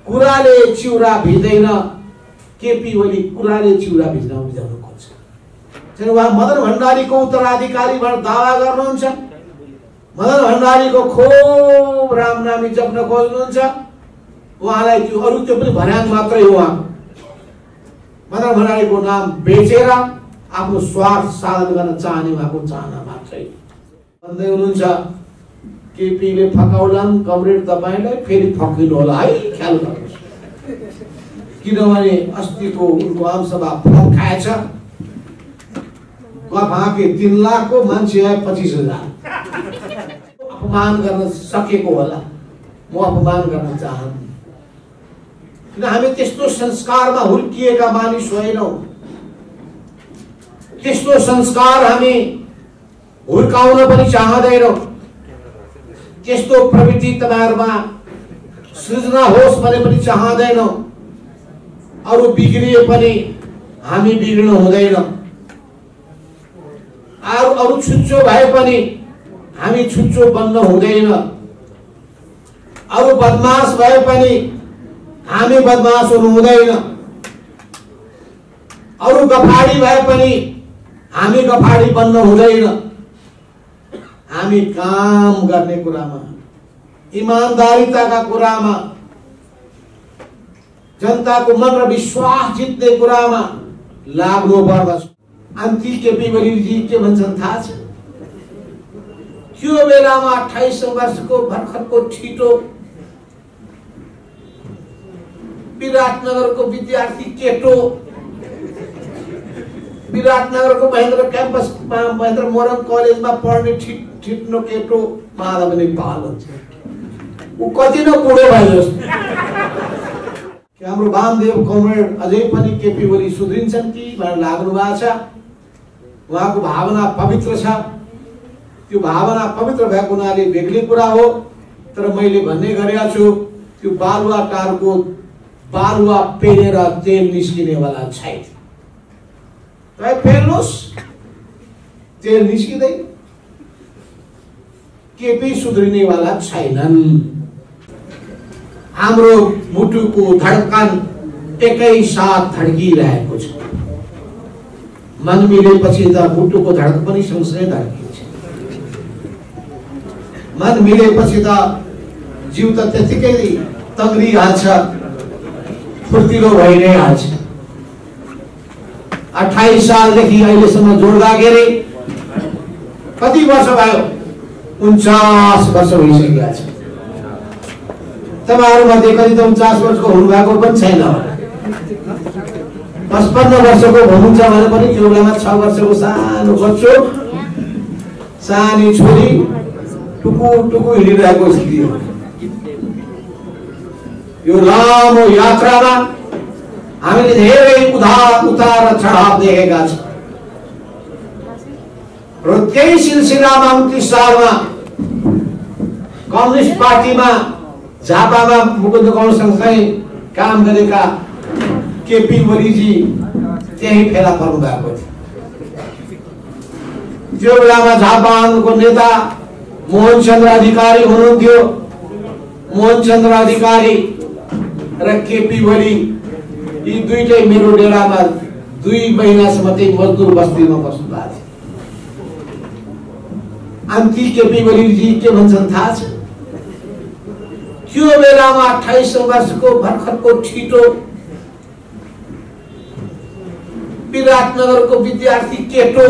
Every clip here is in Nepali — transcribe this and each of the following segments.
कुराले चिउरा भिज्दैन, केपी ओली कुराले चिउरा भिजाउन खोज्छ। चाहिँ उहाँ मदन भण्डारीको उत्तराधिकारी भनेर दावा गर्नुहुन्छ, मदन भण्डारीको खूब रामनामी जप्न खोज्नुहुन्छ। उहाँलाई त्यो अरू त्यो पनि भनाङ मात्रै हो। उहाँ मदन भण्डारीको नाम बेचेर आफ्नो स्वार्थ साधन गर्न चाहने उहाँको चाहना मात्रै भन्दै हुनुहुन्छ। केपीले फकाउलान् कमरेड तपाईलाई, फेरि फकिनु होला है, ख्याल गर्नुहोस्। किनभने अस्तिको उनको आमसभा फल खाएछ। गफाके 3 लाखको मान्छे आए 25,000। अपमान गर्न सकेको होला, म अपमान गर्न चाहन्छु। किन हामी त्यस्तो संस्कारमा हुर्किएका मानिस होइनौँ। त्यस्तो संस्कार हामी हुर्काउन पनि चाहँदैनौँ। त्यस्तो प्रवृत्ति तपाईहरुमा सृजना होस् भने पनि चाहँदैनौँ। अरू बिग्रिए पनि हामी बिग्रिनु हुँदैन। अरू छुच्चो भए पनि हामी छुच्चो बन्न हुँदैन। अरू बदमाश भए पनि हामी बदमाश हुनु हुँदैन। अरू गफाडी भए पनि हामी गफाडी बन्न हुँदैन। हामी काम गर्ने कुरामा, ईमानदारीताका कुरामा, जनताको मन र विश्वास जित्ने कुरामा लाग्नुपर्दछ। अन्ती केपी ओलीजी के भन्छन् थाहा छ? त्यो बेलामा 28 वर्षको भर्खरको ठिटो विराटनगरको विद्यार्थी केटो, विराटनगरको महेन्द्र क्याम्पसमा महेन्द्र मोरङ कलेजमा पढ्ने ठिट्नो केटो माधव नेपाल हुन्छ। ऊ कति न बुढो भयो जस्तो। हाम्रो वामदेव कमरेड अझै पनि केपी ओली सुध्रिन्छन् कि भनेर लाग्नु भएको छ। उहाँको भावना पवित्र छ। त्यो भावना पवित्र भएको हुनाले बेग्लै कुरा हो। तर मैले भन्ने गरेको छु, त्यो बालुवा टारको बालुवा पेरेर तेल निस्किनेवाला छैन। तपाईँ फेर्नुहोस्, तेल निस्किँदैन। केपी सुध्रिनेवाला छैनन्। हाम्रो मुटुको धड्कन एकै साथ धड्किरहेको छ। मन मिलेपछि त मुटुको धड्कन पनि सँगसँगै धड्किन्छ। मन मिलेपछि त जीव त त्यतिकै तग्रिहाल्छ, फुर्तिलो भइ नै हाल्छ। 28 सालदेखि अहिलेसम्म जोड्दा गरे कति वर्ष भयो? 49 वर्ष भइसकेका छ। तपाईहरुमध्ये कति त 49 वर्षको हुनुभएको पनि छैन। 55 वर्षको हुनुहुन्छ भने पनि त्यो बेलामा 6 वर्षको सानो बच्चो, सानी छोरी टुकु टुकु हिँडिरहेको स्थिति हो। यो लामो यात्रामा हामीले धेरै उतार चढाव देखेका छौँ। र त्यही सिलसिलामा 29 सालमा कम्युनिस्ट पार्टीमा झापामा मुकुन्द गौडसँगै काम गरेका केपी ओलीजी त्यही फेला पर्नु भएको थियो। त्यो बेलामा झापाको नेता मोहनचन्द्र अधिकारी हुनुहुन्थ्यो। मोहनचन्द्र अधिकारी र केपी ओली यी दुईटै मेरो डेरामा 2 महिनासम्म त्यही मजदुर बस्तीमा बस्नु भएको थियो। अन्ती केपी ओलीजी के भन्छन् थाहा छ? त्यो बेलामा 28 वर्षको भर्खरको ठिटो विराटनगरको विद्यार्थी केटो,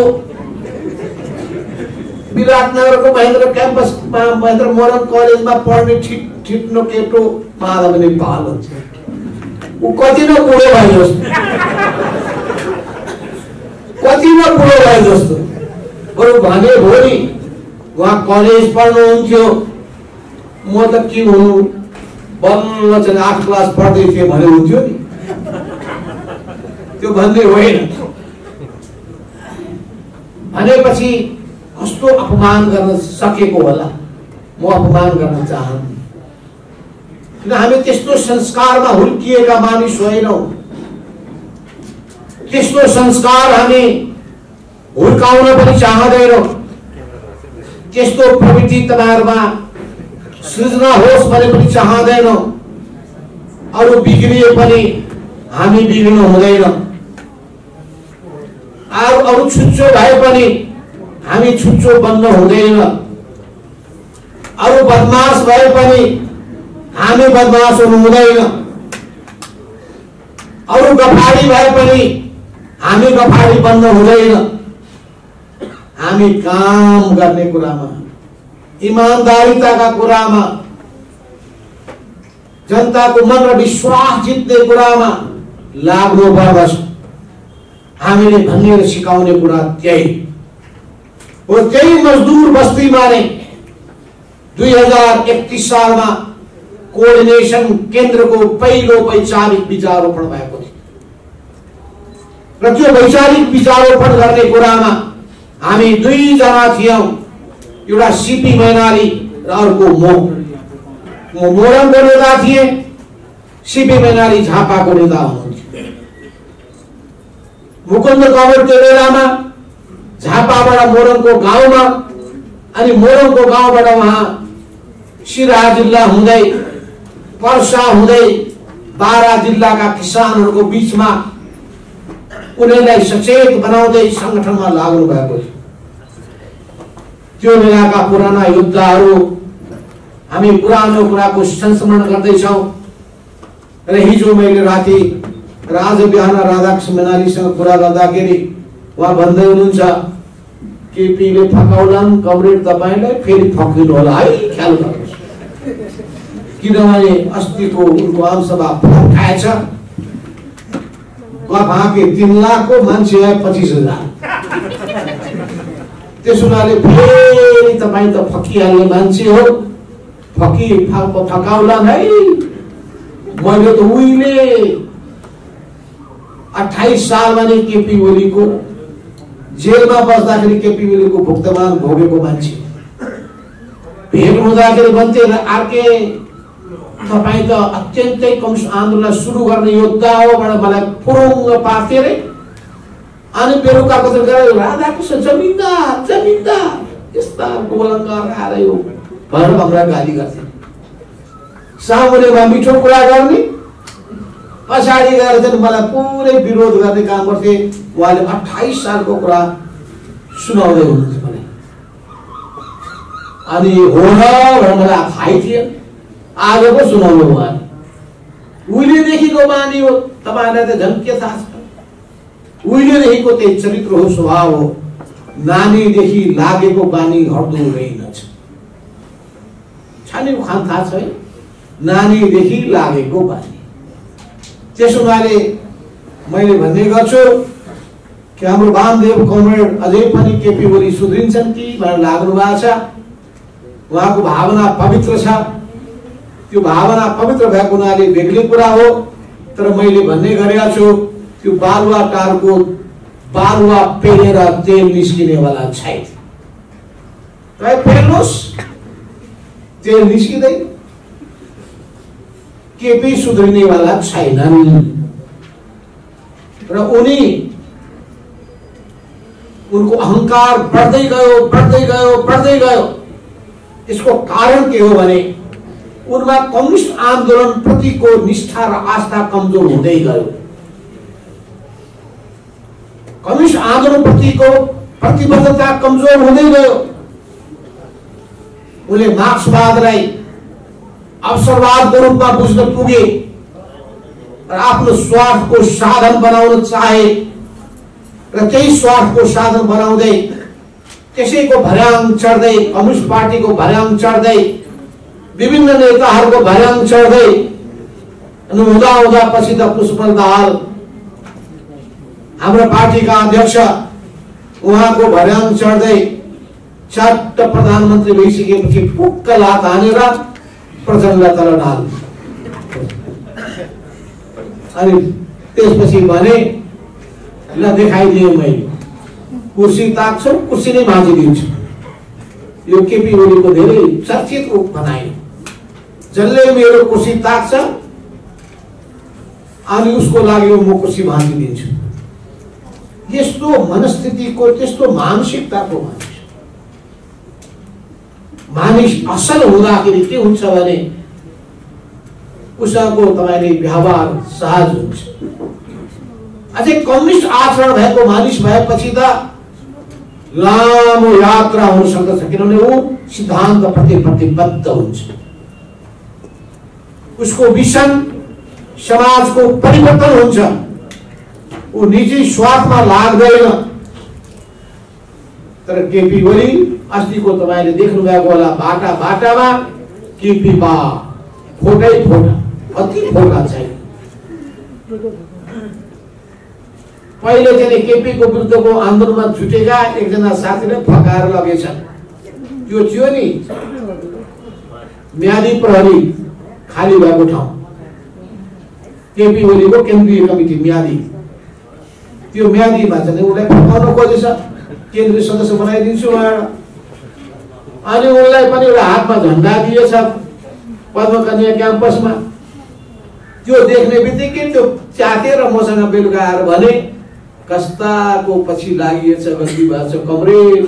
विराटनगरको महेन्द्र क्याम्पसमा महेन्द्र मोरङ कलेजमा पढ्ने ठिट्नो केटो माधव नेपाल हुन्छ। ऊ कति न बुढो भयो जस्तो। कति न बुढो भयो जस्तो। बरु भने भोलि उहाँ कलेज पढ्नुहुन्थ्यो, म त के हुनु, बल्ल चाहिँ 8 क्लास पढ्दै थिएँ भने हुन्थ्यो नि। त्यो भन्ने होइन। भनेपछि कस्तो अपमान गर्न सकेको होला, म अपमान गर्न चाहन्छु। किन हामी त्यस्तो संस्कारमा हुर्किएका मानिस होइनौँ। त्यस्तो संस्कार हामी हुर्काउन पनि चाहँदैनौँ। त्यस्तो प्रवृत्ति तपाईहरुमा सृजना होस् भने पनि चाहँदैनौँ। अरू बिग्रिए पनि हामी बिग्रिनु हुँदैन, अरू छुच्चो भए पनि हामी छुच्चो बन्न हुँदैन, अरू बदमाश भए पनि हामी बदमाश हुनु हुँदैन, अरू गफाडी भए पनि हामी गफाडी बन्न हुँदैन। हामी काम गर्ने कुरामा, ईमानदारीताका कुरामा, जनताको मन र विश्वास जित्ने कुरामा लाग्नु पर्दछ। हामीले भन्ने र सिकाउने कुरा त्यही हो। त्यही मजदुर बस्तीमा नै 2031 सालमा कोअर्डिनेसन केन्द्रको पहिलो वैचारिक बीजारोपण भएको थियो र त्यो वैचारिक बीजारोपण गर्ने कुरामा हामी दुईजना थियौं, एउटा सीपी मैनाली र अर्को मोरङको नेता थिए। सीपी मैनाली झापाको नेता हुनुहुन्थ्यो। मुकुन्द कमर त्यो बेलामा झापाबाट मोरङको गाउँमा, अनि मोरङको गाउँबाट उहाँ सिराहा जिल्ला हुँदै पर्सा हुँदै बारा जिल्लाका किसानहरूको बीचमा उनीहरूलाई सचेत बनाउँदै संगठनमा लाग्नु भएको थियो। त्यो बेलाका पुराना योद्धाहरू हामी पुरानो कुराको संस्मरण गर्दैछौँ र हिजो मैले राति र आज बिहान राधाकृष्ण मैनालीसँग कुरा गर्दाखेरि उहाँ भन्दै हुनुहुन्छ, केपीले फकाउलान् कमरेड तपाईलाई, फेरि फकिनु होला है, ख्याल गर्नुहोस्। किनभने अस्तिको उनको आमसभा फकाएछ, गफाके 3 लाख को मान्छे आए 25,000। त्यसो हुनाले फेरि तपाईँ त फकिहाल्ने मान्छे हो, फकाउलान् है। मैले त उहिले 28 सालमा नै केपी ओलीको जेलमा बस्दाखेरि केपी ओलीको भुक्तमान भोगेको मान्छे भेट हुँदाखेरि भन्थे, आर्के तपाईँ त अत्यन्तै कम्युनिस्ट आन्दोलन सुरु गर्ने योद्धा हो भनेर मलाई फुरुङ्ग पार्थे रे। अनि बेलुकाको त राधाकृष्ण जमिनदार यस्ता गोलङ्गार आएर यो भनेर हमरा गाली गर्थे। सामुन्नेमा मिठो कुरा गर्ने, पछाडि गएर चाहिँ मलाई पुरै विरोध गर्ने काम गर्थे। उहाँले 28 सालको कुरा सुनाउँदै हुनुहुन्थ्यो मलाई। अनि हो र भनेर मलाई थाहै थियो, आज पो सुनाउनु उहाँले। उहिलेदेखिको बानी हो, तपाईँलाई त झन् के थाहा छ। उहिलेदेखिको त्यही चरित्र हो, स्वभाव हो। नानीदेखि लागेको बानी हट्दो रहेनछ। छानेको खान थाहा छ है, नानीदेखि लागेको बानी। त्यसो हुनाले मैले भन्ने गर्छु कि हाम्रो वामदेव कमरेड अझै पनि केपी ओली सुध्रिन्छन् कि भनेर लाग्नु भएको छ। उहाँको भावना पवित्र छ। त्यो भावना पवित्र भएको हुनाले बेग्लै कुरा हो। तर मैले भन्ने गरेको छु, त्यो बालुवा टारको बालुवा पेलेर तेल निस्किनेवाला छैन। तपाईँ पेल्नुहोस्, तेल निस्किँदैन। केपी सुध्रिनेवाला छैनन् र उनको अहंकार बढ्दै गयो। यसको कारण के हो भने उनमा कम्युनिस्ट आन्दोलन प्रतिको निष्ठा र आस्था कमजोर हुँदै गयो। कम्युनिस्ट आन्दोलन प्रतिको प्रतिबद्धता कमजोर हुँदै गयो। उनले मार्क्सवादलाई अवसरवादको रूपमा बुझ्न पुगे र आफ्नो स्वार्थको साधन बनाउन चाहे र त्यही स्वार्थको साधन बनाउँदै त्यसैको भर्याङ चढ्दै, कम्युनिस्ट पार्टीको भर्याङ चढ्दै, विभिन्न नेताहरूको भर्याङ चढ्दै, अनि हुँदा पछि त पुष्पल दाहाल हाम्रो पार्टीका अध्यक्ष, उहाँको भर्याङ चढ्दै चट्ट प्रधानमन्त्री भइसकेपछि पुक्क लात हानेर प्रचण्डलाई तल ढाल। अनि त्यसपछि भने ल देखाइदिएँ मैले, कुर्सी ताक्छौ, कुर्सी नै भाँचिदिन्छु। यो केपी ओलीको धेरै चर्चित रूप बनायो। जसले मेरो कुर्सी ताक्छ अनि उसको लागि म कुर्सी भाँचिदिन्छु। यस्तो मनस्थितिको, त्यस्तो मानसिकताको मानिस असल हुँदाखेरि के हुन्छ भने उसँगको तपाईले व्यवहार सहज हुन्छ। अझै कम्युनिस्ट आचरण भएको मानिस भएपछि त लामो यात्रा हुन सक्दछ, किनभने ऊ सिद्धान्त प्रति प्रतिबद्ध हुन्छ। उसको विजन समाजको परिवर्तन हुन्छ, ऊ निजी स्वार्थमा लाग्दैन। तर केपी ओली अस्तिको तपाईले देख्नु भएको होला, बाटा बाटामा केपी बा फोटै फोटा, अति फोटा छैन। पहिले चाहिँ केपी को विरुद्धको आन्दोलनमा जुटेका एकजना साथीले फकाएर लगेछन्। त्यो थियो नि म्यादी प्रहरी खाली भएको ठाउँ, केपी ओलीको केन्द्रीय कमिटी म्यादी, त्यो म्यादीमा चाहिँ उसलाई फकाउन खोजेछ, केन्द्रीय सदस्य बनाइदिन्छु भनेर। अनि उनलाई पनि एउटा हातमा झण्डा दिएछ पद्मकन्या क्याम्पसमा। त्यो देख्ने बित्तिकै त्यो च्यातेर मसँग बेलुका आएर भने कस्ताको पछि लागिएछ गल्ती भएको छ कमरेड,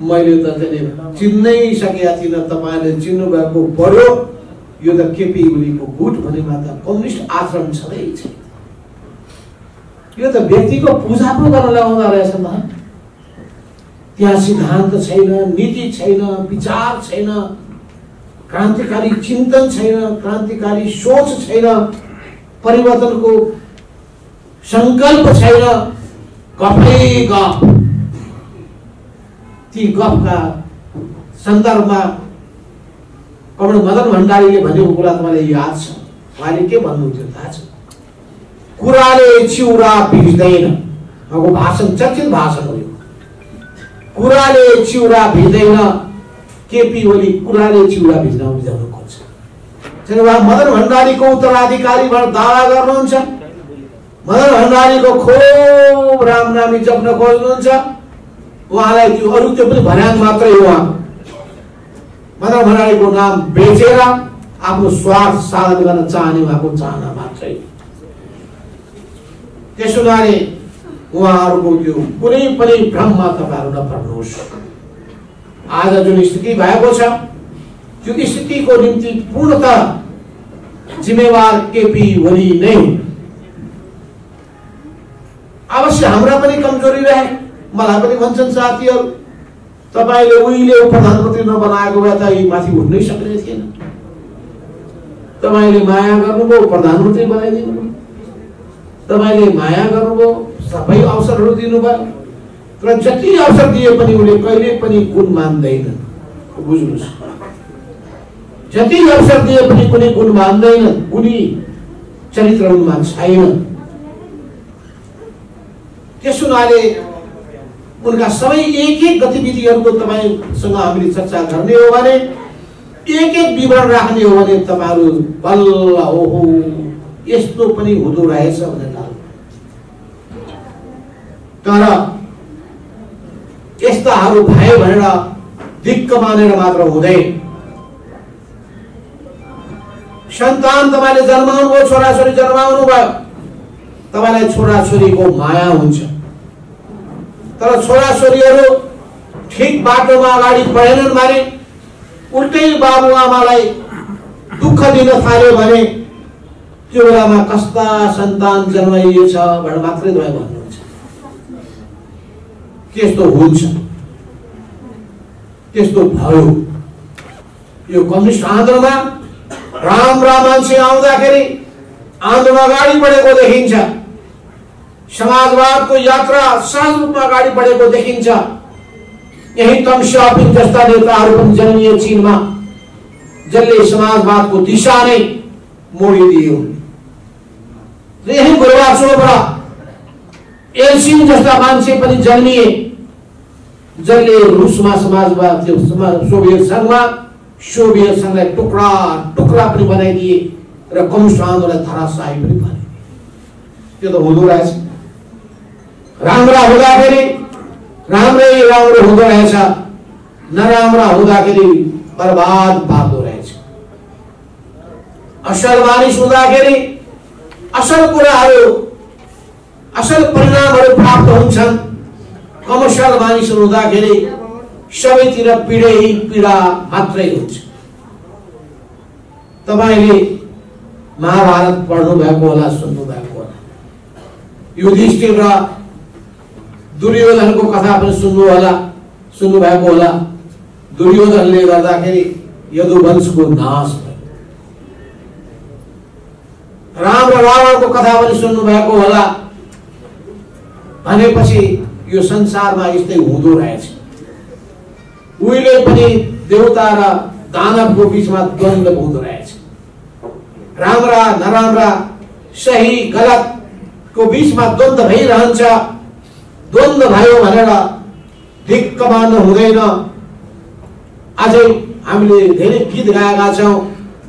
मैले त चाहिँ चिन्नै सकेका थिइनँ, तपाईँले चिन्नु भएको पर्यो। यो त केपी ओलीको गुट भनेमा त कम्युनिस्ट आचरण छँदै छैन। यो त व्यक्तिको पूजा पो गर्न लगाउँदा रहेछ न। त्यहाँ सिद्धान्त छैन, नीति छैन, विचार छैन, क्रान्तिकारी चिन्तन छैन, क्रान्तिकारी सोच छैन, परिवर्तनको संकल्प छैन, गफै गफ। ती गफका सन्दर्भमा कमरेड मदन भण्डारीले भनेको कुरा तपाईँलाई याद छ। उहाँले के भन्नुहुन्थ्यो थाहा छ? कुराले चिउरा भिज्दैन। उहाँको भाषण चर्चित भाषण हो यो। कुराले चिउरा भिज्दैन। केपी ओली कुराले चिउरा भिजाउन खोज्छ। उहाँ मदन भण्डारीको उत्तराधिकारी भनेर दावा गर्नुहुन्छ, मदन भण्डारीको खूब रामनामी जप्न खोज्नुहुन्छ। उहाँलाई त्यो अरू त्यो पनि भनाङ मात्रै हो। मदन भण्डारीको नाम बेचेर आफ्नो स्वार्थ साधन गर्न चाहने उहाँको चाहना मात्रै। त्यसो हुनाले उहाँहरूको त्यो कुनै पनि भ्रममा तपाईहरु नपर्नुहोस्। आज जुन स्थिति भएको छ त्यो स्थितिको निम्ति पूर्णतः जिम्मेवार केपी ओली नै। अवश्य हाम्रा पनि कमजोरी रहे। मलाई पनि भन्छन् साथीहरु, तपाईले उहिले प्रधानमन्त्री नबनाएको भए त यी माथि उठ्नै सक्ने थिएन। तपाईले माया गर्नुभयो, प्रधानमन्त्री बनाइदिनु भयो। तपाईले माया गर्नुभयो, सबै अवसरहरू दिनुभयो। तर जति अवसर दिए पनि उले कहिले पनि गुण मान्दैन। बुझ्नुस्, जति अवसर दिए पनि कुनै गुण मान्दैन, गुणी चरित्र उनमा छैन। त्यसो हुनाले उनका सबै एक एक गतिविधिहरूको तपाईसँग हामीले चर्चा गर्ने हो भने, एक एक विवरण राख्ने हो भने तपाईहरु बल्ल ओहो यस्तो पनि हुँदो रहेछ भनेर। तर यस्ताहरू भए भनेर दिक्क मानेर मात्र हुँदैन। सन्तान तपाईले जन्माउनु भयो, छोराछोरी जन्माउनु भयो, तपाईलाई छोराछोरीको माया हुन्छ। तर छोराछोरीहरू ठिक बाटोमा अगाडि बढेनन् भने, उल्टै बाबुआमालाई दुःख दिन थाल्यो भने त्यो बेलामा कस्ता सन्तान जन्माइएछ भनेर मात्रै तपाईँ भन्नुहुन्छ। त्यस्तो हुन्छ, त्यस्तो भयो। यो कम्युनिस्ट आन्दोलनमा राम्रा मान्छे आउँदाखेरि आन्दोलन अगाडि बढेको देखिन्छ। समाजवादको यात्रा सहज रूपमा अगाडि बढेको देखिन्छ। यही तम सियाओपिङ जस्ता नेताहरू पनि जन्मिए चीनमा, जसले समाजवादको दिशा नै मोडिदियो। यही गोर्बाचोवबाट एल्सिन जस्ता मान्छे पनि जन्मिए, जसले रुसमा समाजवाद, सोभियत संघमा सोभियत संघलाई टुक्रा टुक्रा पनि बनाइदिए र कम्युनिस्ट आन्दोलनलाई धराशायी पनि बनाइदिए। त्यो त हुँदो रहेछ। राम्रा हुँदाखेरि राम्रै राम्रो हुँदो रहेछ, नराम्रा हुँदाखेरि बर्बाद पार्दो रहेछ। असल मानिस हुँदाखेरि असल कुराहरू, असल परिणामहरू प्राप्त हुन्छन्। कमर्सियल मानिस हुँदाखेरि सबैतिर पीडै पीडा मात्रै हुन्छ। तपाईले महाभारत पढ्नु भएको होला, सुन्नु भएको होला। युधिष्ठिर र दुर्योधनको कथा पनि सुन्नु भएको होला। दुर्योधनले गर्दाखेरि यदुवंशको नाश भयो। राम र रावणको कथा पनि सुन्नु भएको होला। भनेपछि यो संसारमा यस्तै हुँदो रहेछ। उहिले पनि देवता र दानवको बीचमा द्वन्द्व हुँदो रहेछ। राम्रा नराम्रा, सही गलतको बीचमा द्वन्द्व भइरहन्छ। द्वन्द्व भयो भनेर ढिक्क मान्नु हुँदैन। अझै हामीले धेरै गीत गाएका छौँ।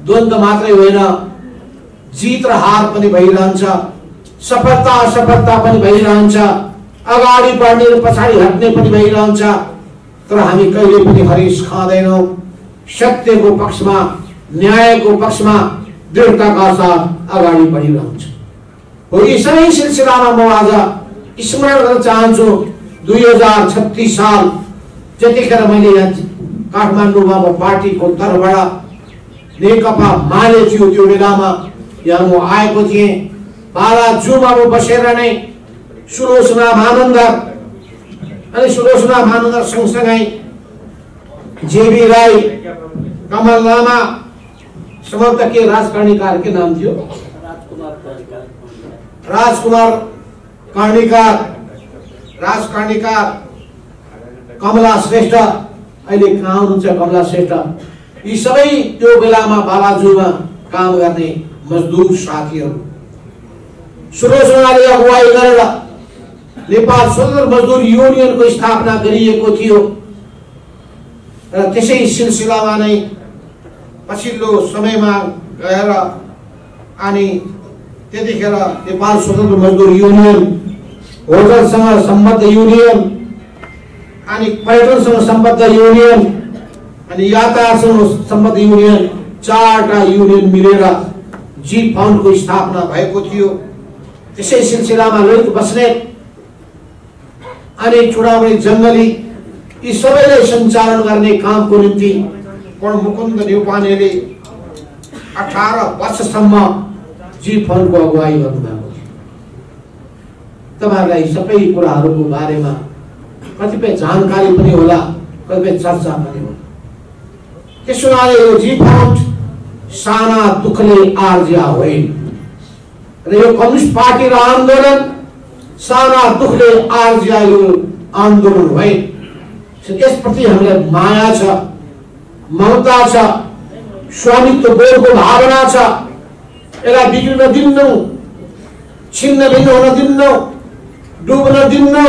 द्वन्द्व मात्रै होइन, जित र हार पनि भइरहन्छ, सफलता असफलता पनि भइरहन्छ, अगाडि बढ्ने र पछाडि हट्ने पनि भइरहन्छ। तर हामी कहिले पनि हरिस खाँदैनौँ। सत्यको पक्षमा, न्यायको पक्षमा दृढताका साथ अगाडि बढिरहन्छ। हो, यी सबै सिलसिलामा म आज स्मरण गर्न चाहन्छु 2036 साल जतिखेर मैले यहाँ काठमाडौँमा म पार्टीको तर्फबाट नेकपा माले थियो, त्यो बेलामा यहाँ म आएको थिएँ। बालाजुमा म बसेर नै सुलोचना भानुन्दर अनि सुलोचना भानुन्दर सँगसँगै जेबी राई, कमल लामा, संभवतः के राजकर्णिकार के नाम थियो, राजकुमार कर्णिकार, कमला श्रेष्ठ, अहिले कहाँ हुनुहुन्छ कमला श्रेष्ठ, यी सबै त्यो बेलामा बालाजुमा काम गर्ने मजदुर साथीहरू। सुलोचनाले अगुवाई गरेर नेपाल स्वतन्त्र मजदुर युनियनको स्थापना गरिएको थियो र त्यसै सिलसिलामा नै पछिल्लो समयमा गएर अनि त्यतिखेर नेपाल स्वतन्त्र मजदुर युनियन, होटलसँग सम्बद्ध युनियन, अनि पर्यटनसँग सम्बद्ध युनियन अनि यातायातसँग सम्बद्ध युनियन, चारवटा युनियन मिलेर जी फाउन्डको स्थापना भएको थियो। त्यसै सिलसिलामा ललित बस्नेत अनि चुडामणि जङ्गली यी सबैलाई सञ्चालन गर्ने कामको निम्ति मुकुन्द न्यौपानेले 18 वर्षसम्म जी फाउन्डको अगुवाई गर्नुभएको थियो। तपाईहरुलाई सबै कुराहरूको बारेमा कतिपय जानकारी पनि होला, कतिपय चर्चा पनि होला। त्यसोले यो जी फाउन्ड साना दुखले आर्जिया होइन र यो कम्युनिस्ट पार्टी र आन्दोलन साना दुखले आर्जिया यो आन्दोलन होइन। यसप्रति हामीलाई माया छ, ममता छ, स्वामित्व बोधको भावना छ। यसलाई बिग्रिन दिन्नौ, छिन्न भिन्न हुन दिन्नौ, डुब्न दिन्नौ।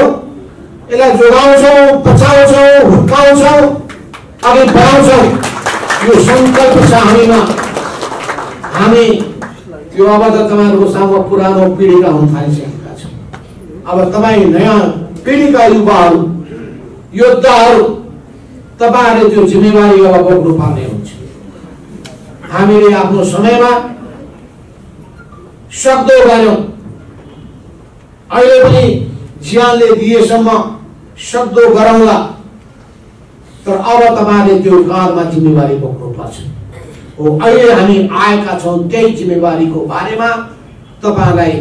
यसलाई जोगाउँछौँ, बचाउँछौँ, हुर्काउँछौँ, अघि बढाउँछौँ। यो सङ्कल्प छ हामीमा। हामी यो अब त तपाईँहरूको सामु पुरानो पिँढीका हुन थालिसकेका छौँ। अब तपाईँ नयाँ पिँढीका युवाहरू, योद्धाहरू, तपाईँहरूले त्यो जिम्मेवारी अब बोक्नुपर्ने हुन्छ। हामीले आफ्नो समयमा सक्दो गर्यौँ, अहिले पनि ज्यानले दिएसम्म सक्दो गरौँला। तर अब तपाईँहरूले त्यो काँधमा जिम्मेवारी बोक्नुपर्छ। हो, अहिले हामी आएका छौँ त्यही जिम्मेवारीको बारेमा तपाईँलाई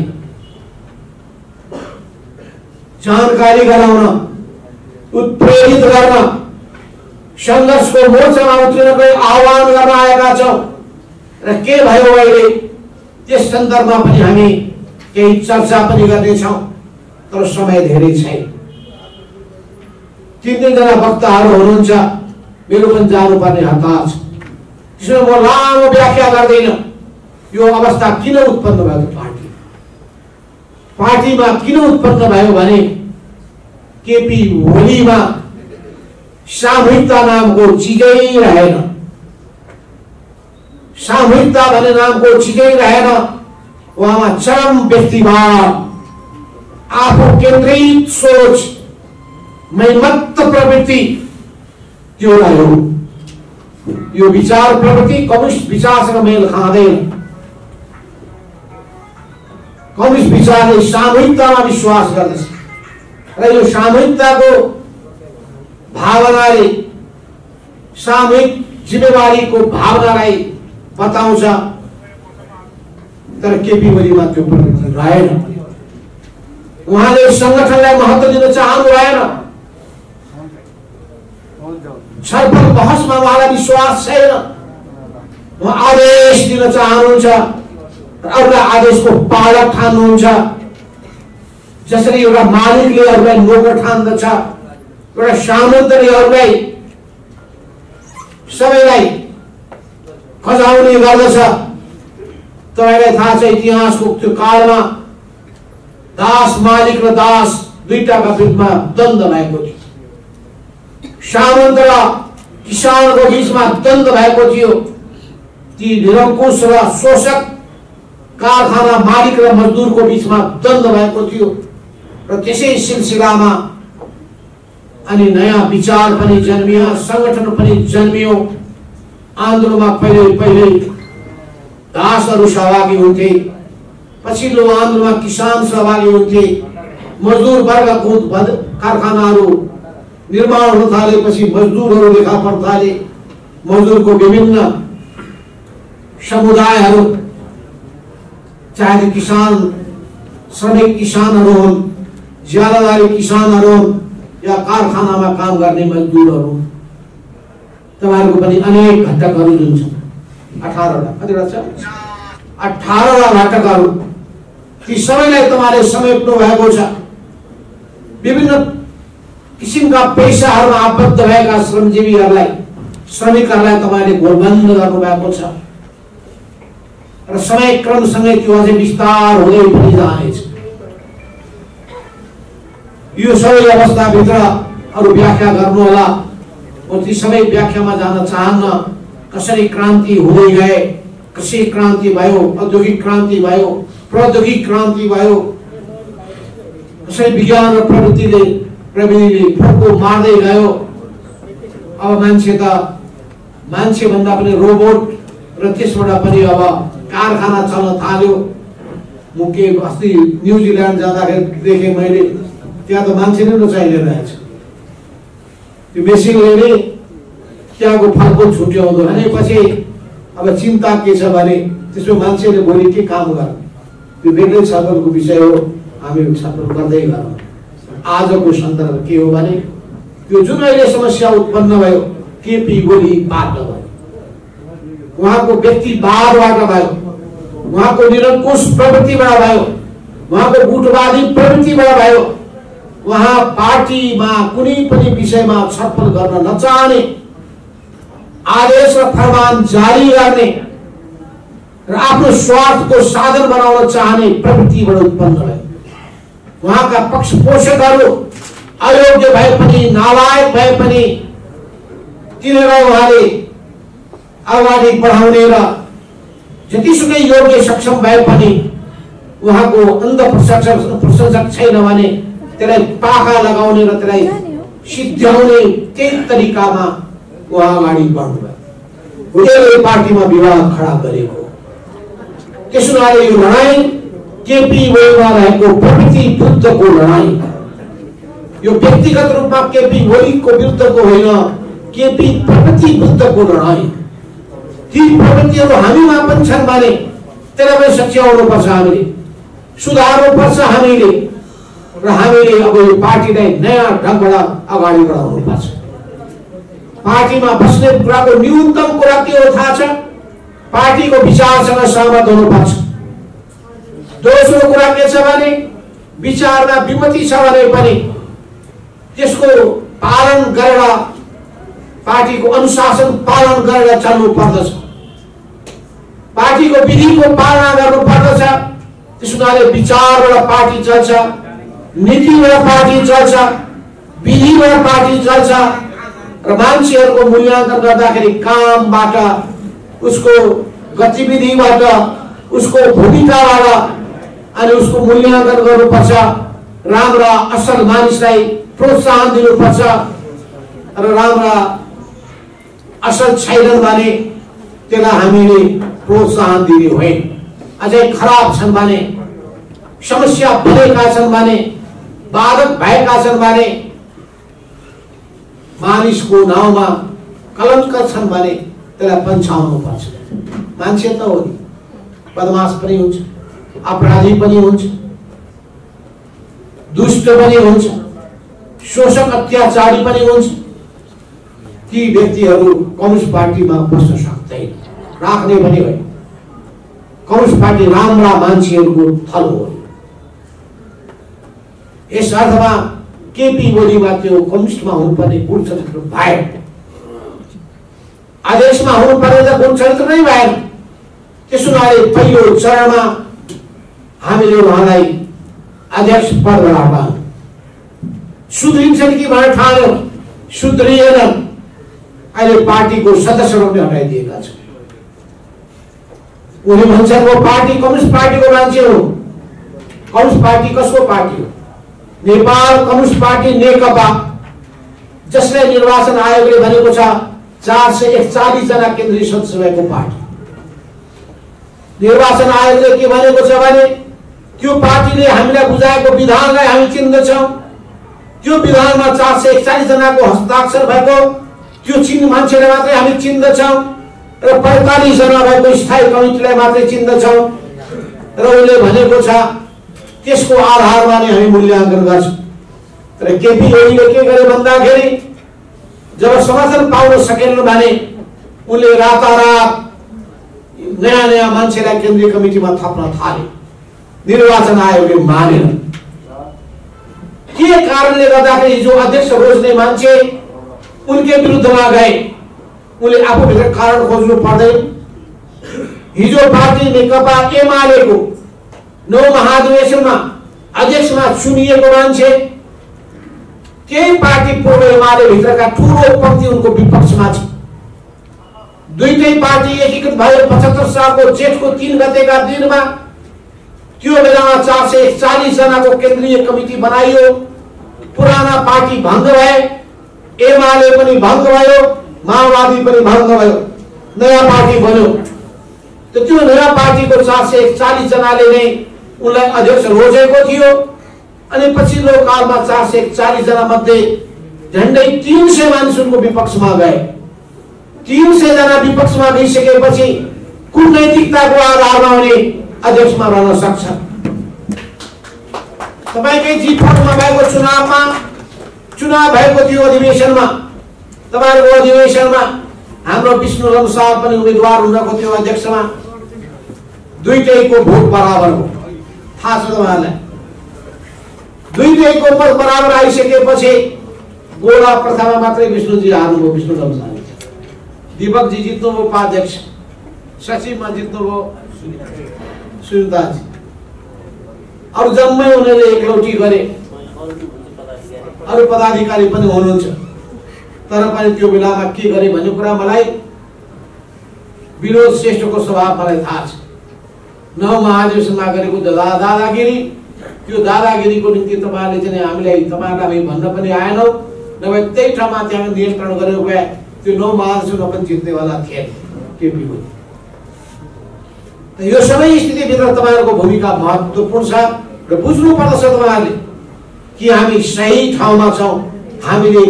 जानकारी गराउन, उत्प्रेरित गर्न, सङ्घर्षको मोर्चामा उत्रिनको आह्वान गर्न आएका छौँ। र के भयो अहिले त्यस सन्दर्भमा पनि हामी केही चर्चा पनि गर्नेछौँ। तर समय धेरै छैन। 3 जना वक्ताहरू हुनुहुन्छ, मेरो पनि जानुपर्ने हतार छ। त्यसैले म लामो व्याख्या गर्दैन। यो अवस्था किन उत्पन्न भयो, पार्टीमा किन उत्पन्न भयो भने केपी ओलीमा सामूहिकता नामको चिजै रहेन। सामूहिकता भन्ने नामको चिजै रहेन। उहाँमा चरम व्यक्तिवाद, आफू केन्द्रित सोच, मैमत्त प्रवृत्ति त्यो रह्यो। यो विचार प्रवृत्ति कम्युनिस्ट विचारसँग मेल खाँदैन। कम्युनिस्ट विचारले सामूहिकतामा विश्वास गर्दछ र यो सामूहिकताको भावनाले, सामूहिक जिम्मेवारीको भावनालाई बताउँछ। तर केपी ओलीमा त्यो प्रवृत्ति रहेन। उहाँले संगठनलाई महत्त्व दिन चाहनु भएन। छलफल बहसमा उहाँलाई विश्वास छैन। उहाँ आदेश दिन चाहनुहुन्छ, अरूलाई आदेशको पालक ठान्नुहुन्छ। जसरी एउटा मालिकले अरूलाई नोकर ठान्दछ, एउटा सामन्तले अरूलाई सबैलाई खजाउने गर्दछ। तपाईलाई थाहा छ इतिहासको त्यो कालमा दास मालिक र दास दुईटाका बीचमा द्वन्द्व भएको थियो। सामन्त र किसानको बीचमा द्वन्द्व भएको थियो। ती निरङ्कुश र शोषक कारखाना मालिक र मजदुरको बीचमा द्वन्द्व भएको थियो। र त्यसै सिलसिलामा अनि नयाँ विचार पनि जन्मियो, संगठन पनि जन्मियो। आन्दोलनमा पहिले दासहरू सहभागी हुन्थे, पछिल्लो आन्दोलनमा किसान सहभागी हुन्थे। मजदुर वर्गको कारखानाहरू निर्माण हुन थालेपछि मजदुरहरू देखा पर्न थाले। मजदुरको विभिन्न समुदायहरू, चाहे किसान श्रमिक किसानहरू हुन्, ज्यादादारी किसानहरू हुन्, या कारखानामा काम गर्ने मजदुरहरू, तपाईहरुको पनि अनेक घटकहरू जुन छन् 18 कतिवटा छ 18 घटकहरू, ती सबैलाई तपाईले समेट्नु भएको छ। विभिन्न किसिमका पेशाहरूमा आबद्ध भएका श्रमजीवीहरूलाई, श्रमिकहरूलाई तपाईले गोलबन्द गर्नु भएको छ। र समय क्रमसँगै त्यो अझै विस्तार हुँदै पनि जानेछ। यो सबै अवस्थाभित्र अरु व्याख्या गर्नु होला। म ती सबै व्याख्यामा जान चाहन्न। कसरी क्रान्ति हुँदै गए, कृषि क्रान्ति भयो, औद्योगिक क्रान्ति भयो, प्रौद्योगिक क्रान्ति भयो, कसरी विज्ञान र प्रविधिले फुर्को मार्दै गयो। अब मान्छे भन्दा पनि रोबोट र त्यसबाट पनि अब कारखाना चल्न थाल्यो। मुख्य अस्ति न्युजिल्यान्ड जाँदाखेरि देखेँ मैले, त्यहाँ त मान्छे नै नचाहिने रहेछ। त्यो मेसिनले नै त्यहाँको फलको छुट्याउँदो भनेपछि अब चिन्ता के छ भने त्यसो मान्छेले भोलि के काम गर्ने, त्यो बेग्लै छलफलको विषय हो। हामी छलफल गर्दै गरौँ। आजको सन्दर्भ के हो भने त्यो जुन अहिले समस्या उत्पन्न भयो केपी ओलीबाट भयो, उहाँको व्यक्तिवादबाट भयो, उहाँको निरङ्कुश प्रवृत्तिबाट भयो, उहाँको गुटवादी प्रवृत्तिबाट भयो। उहाँ पार्टीमा कुनै पनि विषयमा छलफल गर्न नचाहने, आदेश र फरमान जारी गर्ने र आफ्नो स्वार्थको साधन बनाउन चाहने प्रवृत्तिबाट उत्पन्न भयो। उहाँका पक्षपोषकहरू अयोग्य भए पनि, नालायक भए पनि तिनीहरूलाई उहाँले अगाडि बढाउने र जतिसुकै योग्य सक्षम भए पनि उहाँको अन्ध प्रशंसक छैन भने त्यसलाई पाखा लगाउने र त्यसलाई सिद्ध्याउने त्यही तरिकामा उहाँ अगाडि बढ्नुभयो। यसले पार्टीमा विवाद खडा गरेको। त्यसो हुनाले यो लडाईँ केपी ओलीमा रहेको प्रवृत्ति विरुद्धको लडाईँ, यो व्यक्तिगत रूपमा केपी ओलीको विरुद्धको होइन, केपी प्रवृत्ति विरुद्धको लडाईँ। ती प्रवृत्तिहरू हामीमा पनि छन् भने त्यसलाई पनि सच्याउनुपर्छ, हामीले सुधार्नुपर्छ हामीले, र हामीले अब यो पार्टीलाई नयाँ ढङ्गबाट अगाडि बढाउनुपर्छ। पार्टीमा बस्ने कुराको न्यूनतम कुरा के हो थाहा छ? पार्टीको विचारसँग सहमत हुनुपर्छ। दोस्रो कुरा के छ भने विचारमा विमति छ भने पनि त्यसको पालन गरेर, पार्टीको अनुशासन पालन गरेर चल्नु पर्दछ। पार्टीको विधिको पालना गर्नु पर्दछ। त्यसोले विचारबाट पार्टी चल्छ, नीतिबाट पार्टी चल्छ, विधिबाट पार्टी चल्छ। र मान्छेहरूको मूल्याङ्कन गर्दाखेरि कामबाट, उसको गतिविधिबाट, उसको भूमिकाबाट अनि उसको मूल्याङ्कन गर्नुपर्छ। राम्रा असल मानिसलाई प्रोत्साहन दिनुपर्छ र राम्रा असल छैनन् भने त्यसलाई हामीले प्रोत्साहन दिने होइन। अझै खराब छन् भने, समस्या बढेका छन् भने, बाधक भएका छन् भने, मानिसको नाउँमा कलङ्क छन् भने त्यसलाई पन्छाउनु पर्छ। मान्छे त हो नि, बदमास पनि हुन्छ, अपराधी पनि हुन्छ, दुष्ट पनि हुन्छ, शोषक अत्याचारी पनि हुन्छ। ती व्यक्तिहरू कम्युनिस्ट पार्टीमा बस्न सक्दैन, राख्ने पनि होइन। कम्युनिस्ट पार्टी राम्रा मान्छेहरूको थलो हो। यस अर्थमा केपी ओलीमा त्यो कम्युनिस्टमा हुनुपर्ने गुण चरित्र भएन, आदेशमा हुनुपर्ने त गुण चरित्र नै भएन। त्यसो हुनाले पहिलो चरणमा हामीले उहाँलाई अध्यक्ष पदबाट सुध्रिन्छन् कि भनेर ठान्यो, सुध्रिएनन्। अहिले पार्टीको सदस्यहरू पनि हटाइदिएका छन्। उनी भन्छन् वो पार्टी कम्युनिस्ट पार्टीको मान्छे हो। कम्युनिस्ट पार्टी कसको पार्टी हो? नेपाल कम्युनिस्ट पार्टी नेकपा, जसले निर्वाचन आयोगले भनेको छ 441 जना केन्द्रीय सदस्य भएको पार्टी। निर्वाचन आयोगले के भनेको छ भने त्यो पार्टीले हामीलाई बुझाएको विधानलाई हामी चिन्दछौँ। त्यो विधानमा 441 जनाको हस्ताक्षर भएको त्यो चिन्ह मान्छेलाई मात्रै हामी चिन्दछौँ र 45 जना भएको स्थायी कमिटीलाई मात्रै चिन्दछौँ र उनले भनेको छ त्यसको आधारमा नै हामी मूल्याङ्कन गर्छौँ। तर केपी ओलीले के गरे भन्दाखेरि जब समर्थन पाउन सकेनन् भने उनले रातारात नयाँ मान्छेलाई केन्द्रीय कमिटीमा थप्न थाले। निर्वाचन आयोगले मानेन। के कारणले गर्दाखेरि हिजो अध्यक्ष रोज्ने मान्छे उनके विरुद्धमा गए, उनले आफूभित्र कारण खोज्नु पर्दैन। हिजो पार्टी नेकपा एमालेको 9 महाधिवेशनमा अध्यक्षमा चुनिएको मान्छे त्यही पार्टी पूर्व एमाले भित्रका ठूलो पक्ति उनको विपक्षमा छ। दुईटै पार्टी एकीकृत भयो 75 सालको जेठको 3 गतेका दिनमा। त्यो बेलामा 441 जनाको केन्द्रीय कमिटी बनाइयो। पुराना पार्टी भङ्ग भए, एमाले पनि भङ्ग भयो, माओवादी पनि भङ्ग भयो, नयाँ पार्टी बन्यो। त्यो नयाँ पार्टीको 441 जनाले नै उनलाई अध्यक्ष रोजेको थियो। अनि पछिल्लो कालमा 441 जना मध्ये झन्डै 300 मानिस उनको विपक्षमा गए। 300 जना विपक्षमा गइसकेपछि कुन नैतिकताको आधारमा उनी अध्यक्षमा रहन सक्छ? तपाईकै जितपुरमा भएको चुनाव भएको थियो अधिवेशनमा। तपाईहरुको अधिवेशनमा हाम्रो विष्णु रमसाल पनि उम्मेदवार हुनको थियो अध्यक्षमा। दुईटैको भोट बराबर हो, थाहा छ तपाईहरुलाई। दुईटैको मत बराबर आइसकेपछि गोला प्रथामा मात्रै विष्णुजी हार्नुभयो, विष्णु रमसाल। दीपकजी जित्नुभयो उपाध्यक्ष, सचिवमा जित्नुभयो सुनिताजी। अरू जम्मै उनीहरूले एकलौटी गरे। अरू पदाधिकारी पनि हुनुहुन्छ। तर पनि त्यो बेलामा के गरे भन्ने कुरा मलाई विनोद श्रेष्ठको स्वभाव मलाई थाहा छ। 9 महाधिवेशनमा गरेको दादागिरी, त्यो दादागिरीको निम्ति तपाईहरुले चाहिँ हामीलाई तपाईहरुलाई भन्न पनि आएनौ, नभए त्यही ठाउँमा त्यहाँ नियन्त्रण गरेको भए त्यो 9 महाधिवेशनमा पनि जित्नेवाला थिएन केपी ओली। यो सबै स्थितिभित्र तपाईहरुको भूमिका महत्त्वपूर्ण छ र बुझ्नु पर्दछ तपाईहरुले कि हामी सही ठाउँमा छौं। हामीले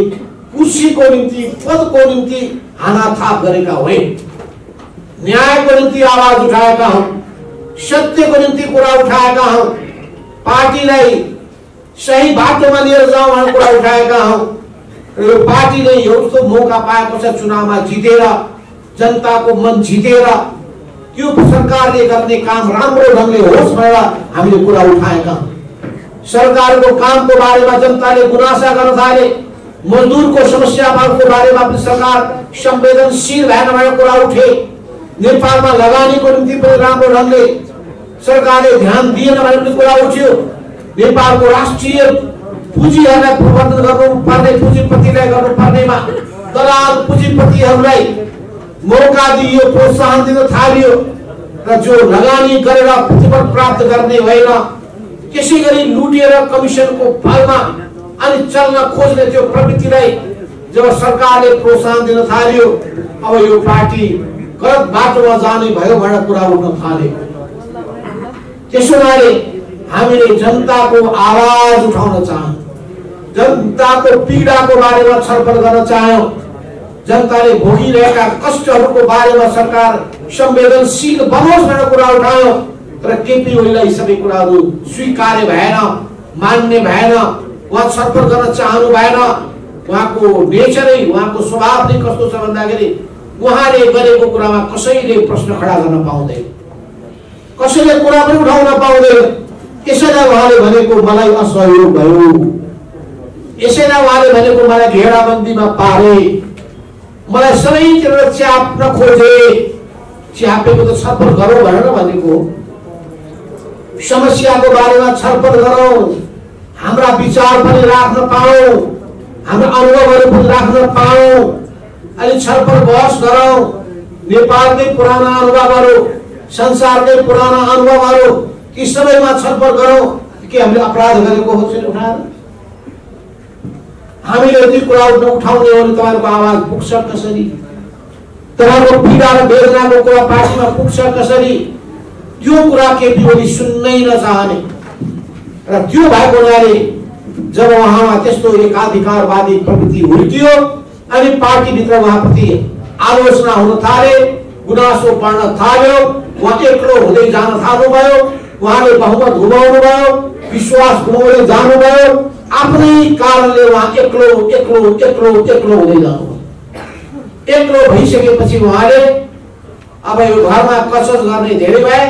कुर्सीको निम्ति, पदको निम्ति हानाथाप गरेका होइन। न्यायको निम्ति आवाज उठाएका हौं, सत्यको निम्ति कुरा उठाएका हौं, पार्टीलाई सही बाटोमा लिएर जाउँ भन्ने कुरा उठाएका हौं। र यो पार्टीले यस्तो मौका पाएको छ चुनावमा जितेर, जनताको मन जितेर त्यो सरकारले गर्ने काम राम्रो ढंगले होस् भनेर हामीले कुरा उठाएका हौं। सरकारको कामको बारेमा जनताले गुनासा गर्न थाले। मजदुरको समस्याको बारेमा पनि सरकार संवेदनशील भएन भनेर कुरा उठे। नेपालमा लगानीको निम्ति पनि राम्रो ढंगले सरकारले ध्यान दिएन भनेर पनि कुरा उठ्यो। नेपालको राष्ट्रिय पुँजीहरूलाई प्रबन्धन गर्नुपर्ने, पुँजीपतिलाई गर्नुपर्नेमा दलाल पुँजीपतिहरूलाई मौका दियो, प्रोत्साहन दिन थालियो र जो लगानी गरेर प्रतिफल प्राप्त गर्ने होइन, त्यसैगरी लुटेर कमिसनको बलमा अनि चल्न खोज्ने त्यो प्रवृत्तिलाई जब सरकारले प्रोत्साहन दिन थाल्यो, अब यो पार्टी गलत बाटोमा जाने भयो भनेर कुरा उठ्न थाले। त्यसैले हामीले जनताको आवाज उठाउन चाहौं, जनताको पीडाको बारेमा छलफल गर्न चाहौं, जनताले भोगिरहेका कष्टहरूको बारेमा सरकार संवेदनशील बनोस् भनेर कुरा उठायो। तर केपी ओलीलाई सबै कुराहरू स्वीकार्य भएन, मान्ने भएन, उहाँ छलफल गर्न चाहनु भएन। उहाँको नेचरै, उहाँको स्वभाव नै कस्तो छ भन्दाखेरि उहाँले गरेको कुरामा कसैले प्रश्न खडा गर्न पाउँदैन, कसैले कुरा पनि उठाउन पाउँदैन। यसैलाई उहाँले भनेको मलाई असहयोग भयो, यसैलाई उहाँले भनेको मलाई घेराबन्दीमा पारे, मलाई सबैतिर च्याप्न खोजे। च्यापेको त छलफल गरौँ भनेर भनेको, समस्याको बारेमा छलफल गरौँ, हाम्रा विचार पनि राख्न पाऊँ, हाम्रा अनुभवहरू पनि राख्न पाऊँ, अनि छलफल बहस गरौँ। नेपालकै पुराना अनुभवहरू, संसारकै पुराना अनुभवहरू, ती सबैमा छलफल गरौँ। के हामीले अपराध गरेको हो छैन उठाएर? हामीले ती कुरा उठाउने हो भने तपाईँहरूको आवाज पुग्छ कसरी? तपाईँको पीडा र वेदनाको कुरा पार्टीमा पुग्छ कसरी? त्यो कुरा केपी ओली सुन्नै नचाहने र त्यो भएको हुनाले जब उहाँमा त्यस्तो एकाधिकारवादी प्रवृत्ति हुर्कियो अनि पार्टीभित्र उहाँप्रति आलोचना हुन थाले, गुनासो पर्न थाल्यो, उहाँ एक्लो हुँदै जान थाल्नुभयो, उहाँले बहुमत गुमाउनु भयो, विश्वास गुमाउँदै जानुभयो, आफ्नै कारणले उहाँ एक्लो एक्लो एक्लो एक्लो हुँदै जानुभयो। एक्लो भइसकेपछि उहाँले अब यो घरमा कसरत गर्ने धेरै भए,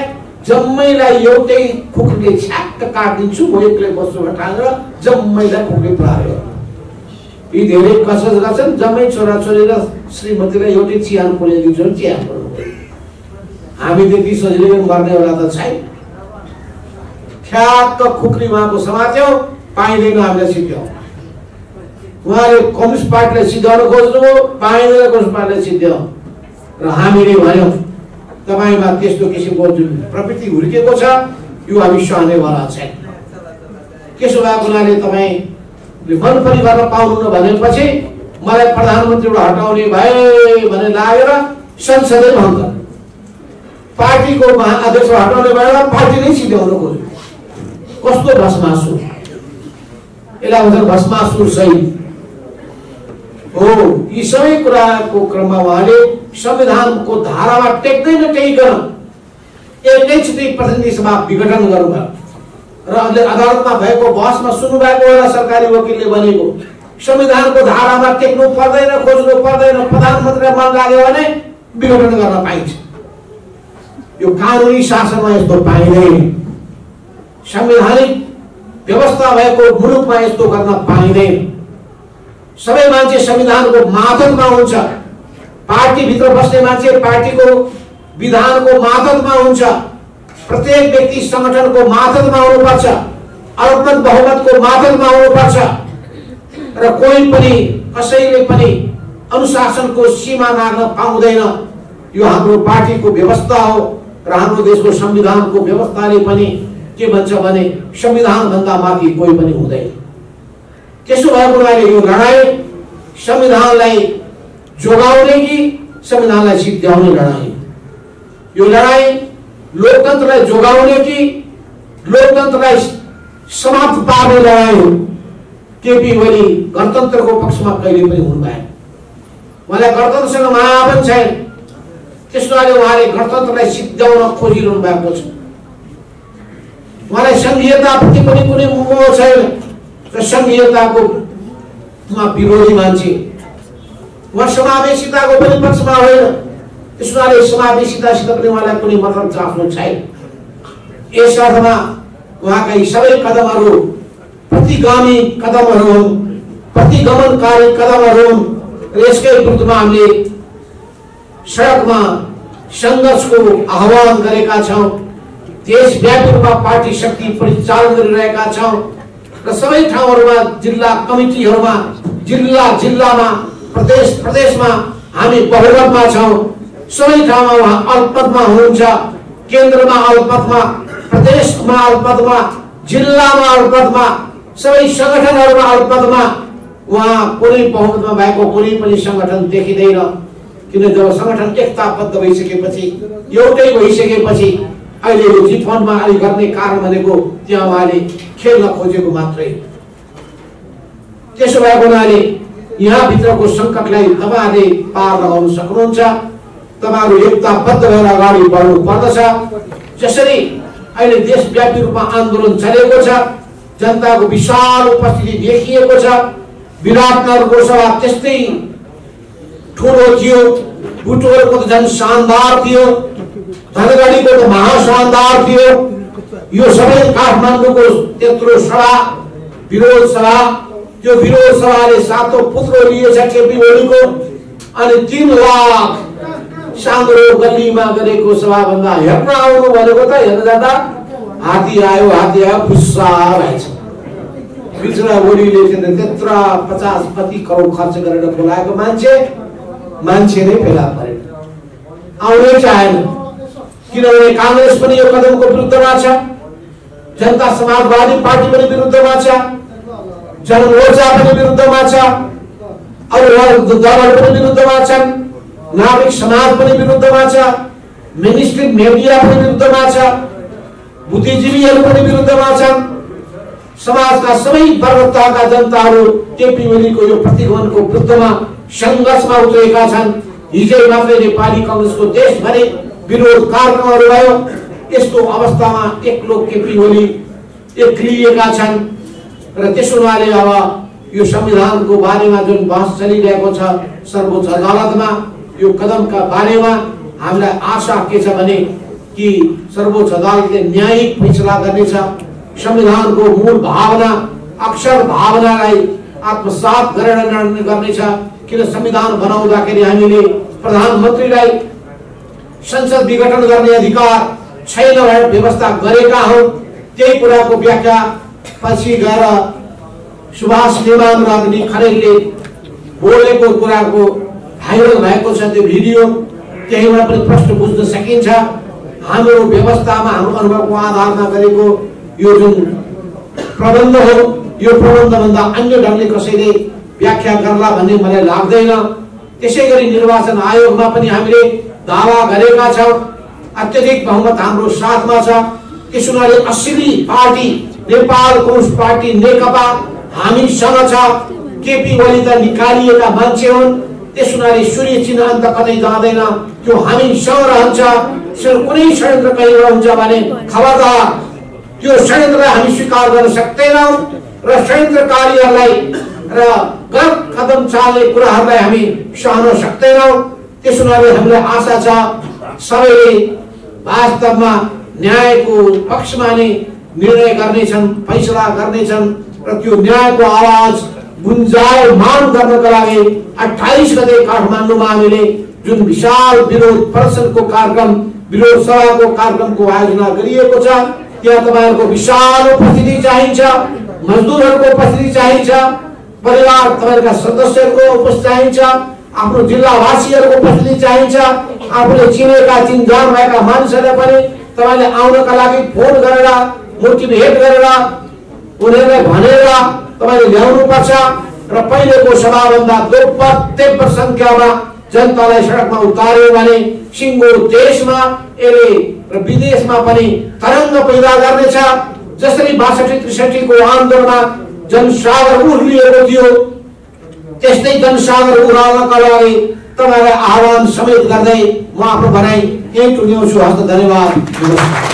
जम्मैलाई एउटै खुकुरीले छ्याक्क काटिदिन्छु, म एक्लै बस्छु भनेर जम्मैलाई खुकुरी प्रहार गर्यो। यी धेरै कसरत गर्छन्, जम्मै छोराछोरी र श्रीमतीलाई एउटै चिहान पुर्याइदिन्छु भने चिहान पुर्याउनु। हामी त्यति सजिलै गर्नेवाला त छैन। ठ्याक्क खुकुरी उहाँको समात्यो, पाइँदैन, हामीलाई सिद्ध्याउ। उहाँले कम्युनिस्ट पार्टीलाई सिद्ध्याउन खोज्नुभयो, पाइँदैन कम्युनिस्ट पार्टीलाई सिद्ध्याउ। र हामीले भन्यौँ तपाईमा त्यस्तो किसिमको जुन प्रवृत्ति हुर्केको छ यो हामी सहनेवाला छैन। त्यसो भएको हुनाले तपाईँले मनपरी गर्न पाउनुहुन्न भनेपछि मलाई प्रधानमन्त्रीबाट हटाउने भए भने लागेर संसदै भङ्ग, पार्टीको महाअध्यक्ष हटाउने भएर पार्टी नै सिद्ध्याउन खोज्यो। कस्तो भस्मासुर, यसलाई भन्छ भस्मासुर सही हो। यी सबै कुराको क्रममा उहाँले संविधानको धारामा टेक्दै नटेकिकन एकैचोटि प्रतिनिधि सभा विघटन गर्नुभयो र अहिले अदालतमा भएको बहसमा सुन्नुभएको होला सरकारी वकिलले भनेको संविधानको धारामा टेक्नु पर्दैन, खोज्नु पर्दैन, प्रधानमन्त्रीलाई मन लाग्यो भने विघटन गर्न पाइन्छ। यो कानुनी शासनमा यस्तो पाइँदैन, संवैधानिक व्यवस्था भएको मुलुकमा यस्तो गर्न पाइँदैन। सबै मान्छे संविधानको मातहतमा हुन्छ, पार्टीभित्र बस्ने मान्छे पार्टीको विधानको मातहतमा हुन्छ, प्रत्येक व्यक्ति संगठनको मातहतमा हुनुपर्छ, अल्पमत बहुमतको मातहतमा हुनुपर्छ र कोही पनि कसैले पनि अनुशासनको सीमा नाग्न पाउँदैन। यो हाम्रो पार्टीको व्यवस्था हो र हाम्रो देशको संविधानको व्यवस्थाले पनि के भन्छ भने संविधान भन्दा माथि कोही पनि हुँदैन। त्यसो भएको हुनाले यो लडाई संविधानलाई जोगाउने कि संविधानलाई सिद्ध्याउने लडाई, यो लडाई लोकतन्त्रलाई जोगाउने कि लोकतन्त्रलाई समाप्त पार्ने लडाई हो। केपी ओली गणतन्त्रको पक्षमा कहिले पनि हुनु भएन, उहाँलाई गणतन्त्रसँग माया पनि छैन। त्यसैले उहाँले गणतन्त्रलाई सिद्ध्याउन खोजिरहनु भएको छ। उहाँलाई संघीयताप्रति पनि कुनै मोह छैन र संघीयताको विरोधी मान्छे, उहाँ समावेशिताको पनि पक्षमा होइन। त्यसैले समावेशितासित पनि उहाँलाई कुनै मतलब चाख्नु छैन। यस अर्थमा उहाँका यी सबै कदमहरू प्रतिगामी कदमहरू हुन्, प्रतिगमनकारी कदमहरू हुन् र यसकै विरुद्धमा हामीले सडकमा सङ्घर्षको आह्वान गरेका छौँ। देशव्यापी रूपमा पार्टी शक्ति परिचालन गरिरहेका छौँ र सबै ठाउँहरूमा जिल्ला कमिटीहरूमा, जिल्ला जिल्लामा, प्रदेश प्रदेशमा हामी बहुमतमा छौँ। सबै ठाउँमा उहाँ अल्पमतमा हुनुहुन्छ, केन्द्रमा अल्पमतमा, प्रदेशमा अल्पमतमा, जिल्लामा अल्पमतमा, सबै सङ्गठनहरूमा अल्पमतमा। उहाँ कुनै बहुमतमा भएको कुनै पनि सङ्गठन देखिँदैन, किन जब सङ्गठन एकताबद्ध भइसकेपछि, एउटै भइसकेपछि अहिले यो चिटफन्डमा अलि गर्ने कारण भनेको त्यहाँ उहाँले खेल्न खोजेको मात्रै। त्यसो भएको हुनाले यहाँभित्रको सङ्कटलाई तपाईँहरूले पार लगाउन सक्नुहुन्छ। तपाईँहरू एकताबद्ध भएर अगाडि बढ्नु पर्दछ। जसरी अहिले देशव्यापी रूपमा आन्दोलन चलेको छ, जनताको विशाल उपस्थिति देखिएको छ। विराटनगरको सभा त्यस्तै ठुलो थियो, बुटोलको त झन् शानदार थियो, धनगढीको त महाशानदार थियो। यो सबै काठमाडौँको त्यत्रो सभा, विरोध सभा, त्यो विरोध सभाले सातो पुत्रो लिएछ केपी ओलीको। अनि 3 लाख साङ्ग्रो गल्लीमा गरेको सभा भन्दा हेर्न आउनु भनेको त हेर्न जाँदा हात्ती आयो फुस्सा भएछ। बिचरा ओलीले त्यत्र 50-50 करोड खर्च गरेर बोलाएको मान्छे नै फेला परेन, आउनै चाहेन। किनभने कांग्रेस पनि यो कदमको विरुद्धमा छ, जनता समाजवादी पार्टी पनि विरुद्धमा छ, जनमोर्चा पनि विरुद्धमा छ, अरू दलहरू पनि विरुद्धमा छन्, नागरिक समाज पनि विरुद्धमा छ, मेनस्ट्रिम मिडिया पनि विरुद्धमा छ, बुद्धिजीवीहरू पनि विरुद्धमा छन्। समाजका सबै वर्गका जनताहरू केपी ओलीको यो प्रतिगमनको विरुद्धमा संघर्षमा उत्रेका छन्। हिजै मात्रै नेपाली कांग्रेसको देशभरि विरोध कार्यक्रमहरू भयो। यस्तो अवस्थामा एक्लो केपी ओली एक्लिएका छन् र त्यसो हुनाले अब यो संविधानको बारेमा जुन बहस चलिरहेको छ सर्वोच्च अदालतमा, यो कदमका बारेमा हामीलाई आशा के छ भने कि सर्वोच्च अदालतले न्यायिक फैसला गर्नेछ, संविधानको मूल भावना अक्षर भावनालाई आत्मसात गरेर निर्णय गर्नेछ। किन संविधान बनाउँदाखेरि हामीले प्रधानमन्त्रीलाई संसद विघटन गर्ने अधिकार छैन भनेर व्यवस्था गरेका हौं। त्यही कुराको व्याख्या पछि गएर सुभाष निर्माण गर्ने खरेलले बोलेको कुराको भाइरल भएको छ त्यो भिडियो, त्यहीबाट पनि प्रश्न बुझ्न सकिन्छ। हाम्रो व्यवस्थामा हाम्रो अनुभवको आधारमा गरेको यो जुन प्रबन्ध हो, यो प्रबन्धभन्दा अन्य ढंगले कसैले व्याख्या गर्ला भन्ने मलाई लाग्दैन। त्यसैगरी निर्वाचन आयोगमा पनि हामीले दावा गरेका छौं, अत्यधिक बहुमत हाम्रो साथमा छ। त्यसो हुनाले असली पार्टी नेपाल कम्युनिस्ट पार्टी नेकपा हामीसँग छ। केपी ओली त निकालिएका मान्छे हुन्, त्यसो हुनाले सूर्य चिन्ह अन्त कतै जाँदैन, त्यो हामीसँग रहन्छ। कुनै षड्यन्त्र कहीँ हुन्छ भने खबरदार, त्यो षड्यन्त्रलाई हामी स्वीकार गर्न सक्दैनौं र षड्यन्त्रकारीहरूलाई र गलत कदम चाल्ने कुराहरूलाई हामी सहन सक्दैनौं। त्यसो हुनाले हामीलाई आशा छ सबैले वास्तवमा न्यायको पक्षमा नै निर्णय गर्नेछन्, फैसला गर्नेछन् र त्यो न्यायको आवाज गुन्जायमान गर्नका लागि 28 गते काठमाडौँमा हामीले जुन विशाल विरोध प्रदर्शनको कार्यक्रम, विरोध सभाको कार्यक्रमको आयोजना गरिएको छ, त्यहाँ तपाईहरुको विशाल उपस्थिति चाहिन्छ, मजदुरहरूको उपस्थिति चाहिन्छ, परिवार तपाईहरुका सदस्यहरूको उपस्थिति चाहिन्छ, आफ्नो जिल्लावासीहरूको उपस्थिति चाहिन्छ, आफूले चिनेका चिनजान भएका मानिसहरूले पनि तपाईले आउनका लागि फोन गरेर मोटिभेट गरेर उनीहरुलाई भनेर तपाईले ल्याउनु पर्छ र पहिलेको सभाभन्दा दोब्बर संख्यामा जनतालाई सडकमा उतार्यो भने सिंगो देशमा यसले र विदेशमा पनि तरंग पैदा गर्नेछ। जसरी 62-63 को आन्दोलनमा जनसागर उर्लिएको थियो, त्यस्तै जनसागर उर्लनका लागि तपाईलाई आह्वान समेत गर्दै म आफ्नो भनाइ यही टुङ्ग्याउँछु। हस्त धन्यवाद।